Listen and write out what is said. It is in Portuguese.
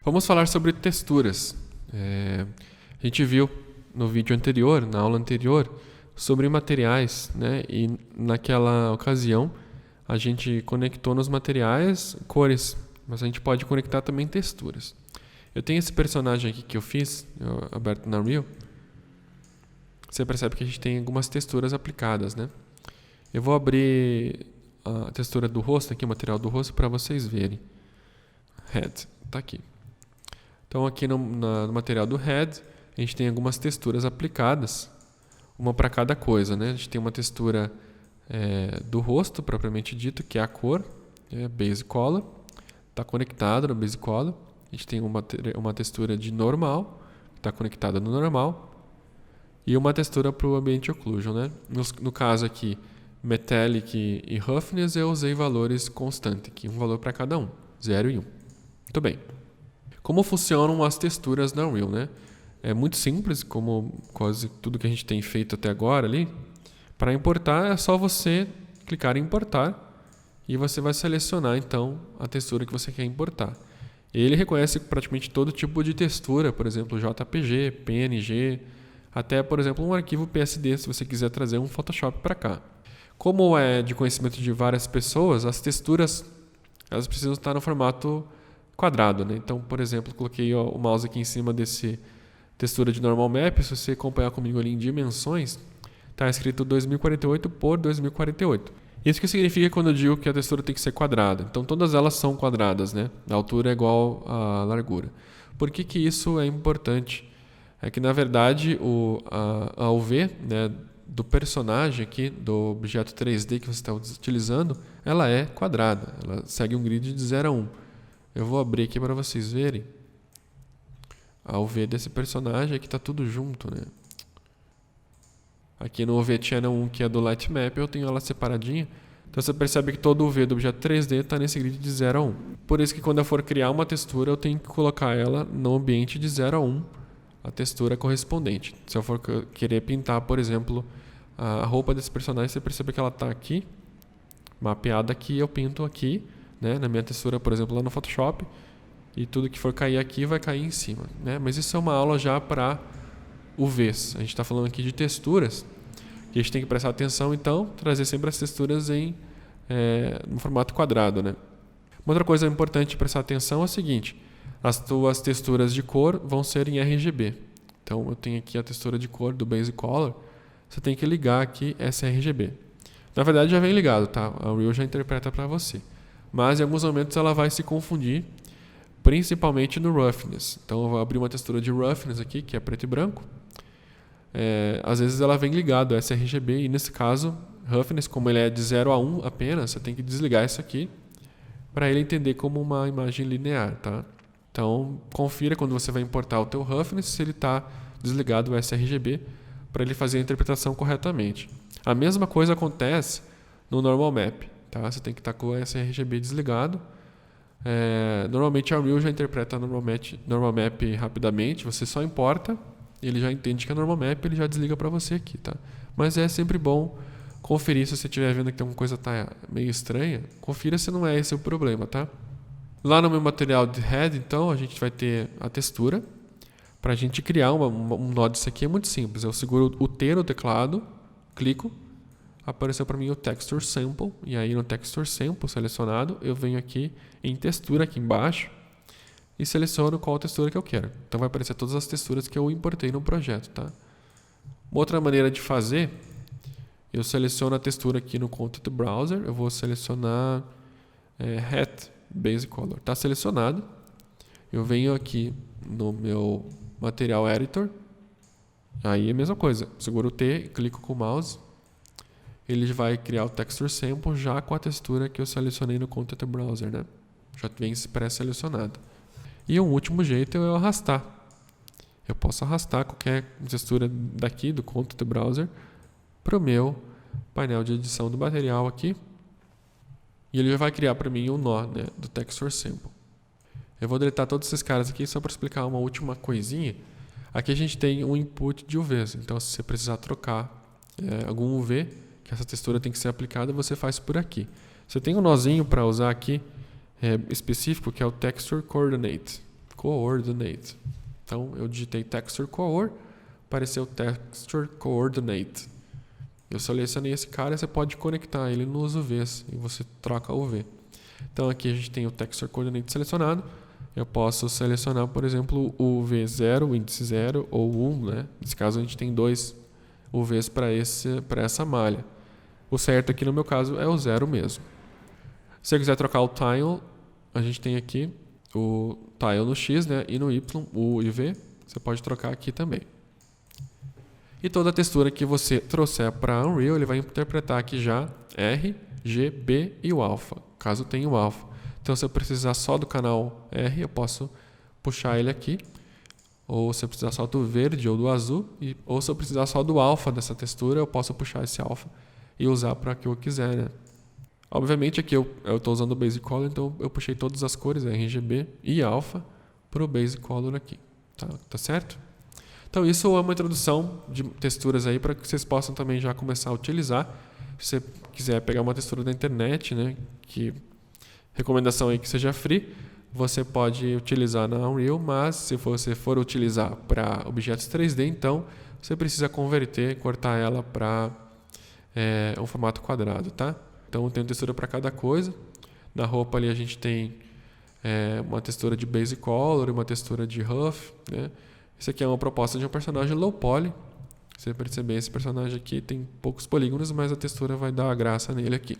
Vamos falar sobre texturas. A gente viu no vídeo anterior, na aula anterior, sobre materiais, né? E naquela ocasião a gente conectou nos materiais cores, mas a gente pode conectar também texturas. Eu tenho esse personagem aqui que eu fiz, aberto na Unreal. Você percebe que a gente tem algumas texturas aplicadas, né? Eu vou abrir a textura do rosto aqui, o material do rosto, para vocês verem. Head, tá aqui. Então aqui no material do Head, a gente tem algumas texturas aplicadas, uma para cada coisa, né? A gente tem uma textura do rosto, propriamente dito, que é a cor, Base Color, está conectado no Base Color. A gente tem uma textura de normal, que está conectada no normal, e uma textura para o Ambient Occlusion, né? No caso aqui, Metallic e Roughness, eu usei valores constantes, aqui, um valor para cada um, 0 e 1. Muito bem. Como funcionam as texturas na Unreal, né? É muito simples, como quase tudo que a gente tem feito até agora ali. Para importar, é só você clicar em importar e você vai selecionar, então, a textura que você quer importar. Ele reconhece praticamente todo tipo de textura, por exemplo, JPG, PNG, até, por exemplo, um arquivo PSD, se você quiser trazer um Photoshop para cá. Como é de conhecimento de várias pessoas, as texturas elas precisam estar no formato quadrado, né? Então, por exemplo, coloquei o mouse aqui em cima desse textura de normal map. Se você acompanhar comigo ali em dimensões, está escrito 2048 por 2048. Isso que significa quando eu digo que a textura tem que ser quadrada. Então, todas elas são quadradas, né? A altura é igual à largura. Por que isso é importante? É que, na verdade, a UV, né, do personagem aqui, do objeto 3D que você está utilizando, ela é quadrada. Ela segue um grid de 0 a 1. Eu vou abrir aqui para vocês verem a UV desse personagem. Aqui está tudo junto, né? Aqui no UV Channel 1, que é do Light Map, eu tenho ela separadinha. Então você percebe que todo o UV do objeto 3D está nesse grid de 0 a 1. Por isso que quando eu for criar uma textura, eu tenho que colocar ela no ambiente de 0 a 1, a textura correspondente. Se eu for querer pintar, por exemplo, a roupa desse personagem, você percebe que ela está aqui, mapeada aqui, eu pinto aqui, né, na minha textura, por exemplo, lá no Photoshop, e tudo que for cair aqui vai cair em cima, né? Mas isso é uma aula já para UVs. A gente está falando aqui de texturas, que a gente tem que prestar atenção, então, trazer sempre as texturas no formato quadrado, né? Uma outra coisa importante prestar atenção é o seguinte: as tuas texturas de cor vão ser em RGB. Então, eu tenho aqui a textura de cor do Base Color, você tem que ligar aqui essa RGB. Na verdade, já vem ligado, tá? A Unreal já interpreta para você. Mas em alguns momentos ela vai se confundir, principalmente no Roughness. Então eu vou abrir uma textura de Roughness aqui, que é preto e branco. Às vezes ela vem ligado a sRGB, e nesse caso, Roughness, como ele é de 0 a 1 apenas, você tem que desligar isso aqui para ele entender como uma imagem linear, tá? Então confira quando você vai importar o teu Roughness se ele está desligado o sRGB para ele fazer a interpretação corretamente. A mesma coisa acontece no Normal Map. Tá? Você tem que estar com o sRGB desligado. Normalmente a Unreal já interpreta Normal Map rapidamente. Você só importa, ele já entende que é Normal Map, ele já desliga para você aqui. Tá? Mas é sempre bom conferir se você estiver vendo que alguma coisa está meio estranha. Confira se não é esse o problema. Tá? Lá no meu material de Head, então, a gente vai ter a textura. Para a gente criar um nó disso aqui é muito simples. Eu seguro o T no teclado, clico. Apareceu para mim o Texture Sample, e aí no Texture Sample selecionado, eu venho aqui em textura aqui embaixo e seleciono qual textura que eu quero. Então vai aparecer todas as texturas que eu importei no projeto, tá? Uma outra maneira de fazer, eu seleciono a textura aqui no Content Browser, eu vou selecionar Hat Base Color. Está selecionado, eu venho aqui no meu Material Editor, aí é a mesma coisa, seguro o T, clico com o mouse, ele vai criar o Texture Sample já com a textura que eu selecionei no Content Browser, né? Já vem pré-selecionado. E um último jeito é eu arrastar. Eu posso arrastar qualquer textura daqui do Content Browser para o meu painel de edição do material aqui. E ele já vai criar para mim um nó, né, do Texture Sample. Eu vou deletar todos esses caras aqui só para explicar uma última coisinha. Aqui a gente tem um input de UVs. Então, se você precisar trocar algum UV, que essa textura tem que ser aplicada, você faz por aqui. Você tem um nozinho para usar aqui específico, que é o Texture Coordinate. Coordinate. Então, eu digitei Texture Coor, apareceu Texture Coordinate. Eu selecionei esse cara, você pode conectar ele nos UVs e você troca o UV. Então, aqui a gente tem o Texture Coordinate selecionado. Eu posso selecionar, por exemplo, o UV0, o índice 0 ou 1, né? Nesse caso, a gente tem 2 UVs para essa malha. O certo aqui, no meu caso, é o 0 mesmo. Se eu quiser trocar o Tile, a gente tem aqui o Tile no X, né? E no Y, o IV. Você pode trocar aqui também. E toda a textura que você trouxer para Unreal, ele vai interpretar aqui já R, G, B e o alfa, caso tenha o alfa. Então, se eu precisar só do canal R, eu posso puxar ele aqui. Ou se eu precisar só do verde ou do azul. Ou se eu precisar só do alfa dessa textura, eu posso puxar esse alfa e usar para o que eu quiser, né? Obviamente aqui eu estou usando o Basic Color, então eu puxei todas as cores, RGB e alfa, para o Basic Color aqui. Tá certo? Então isso é uma introdução de texturas aí para que vocês possam também já começar a utilizar. Se você quiser pegar uma textura da internet, né, que recomendação aí que seja free, você pode utilizar na Unreal, mas se você for utilizar para objetos 3D, então você precisa converter, cortar ela para um formato quadrado, tá? Então tem uma textura para cada coisa. Na roupa ali a gente tem uma textura de Basic Color, uma textura de Rough, né? Esse aqui é uma proposta de um personagem low poly. Você perceber, esse personagem aqui tem poucos polígonos, mas a textura vai dar a graça nele aqui.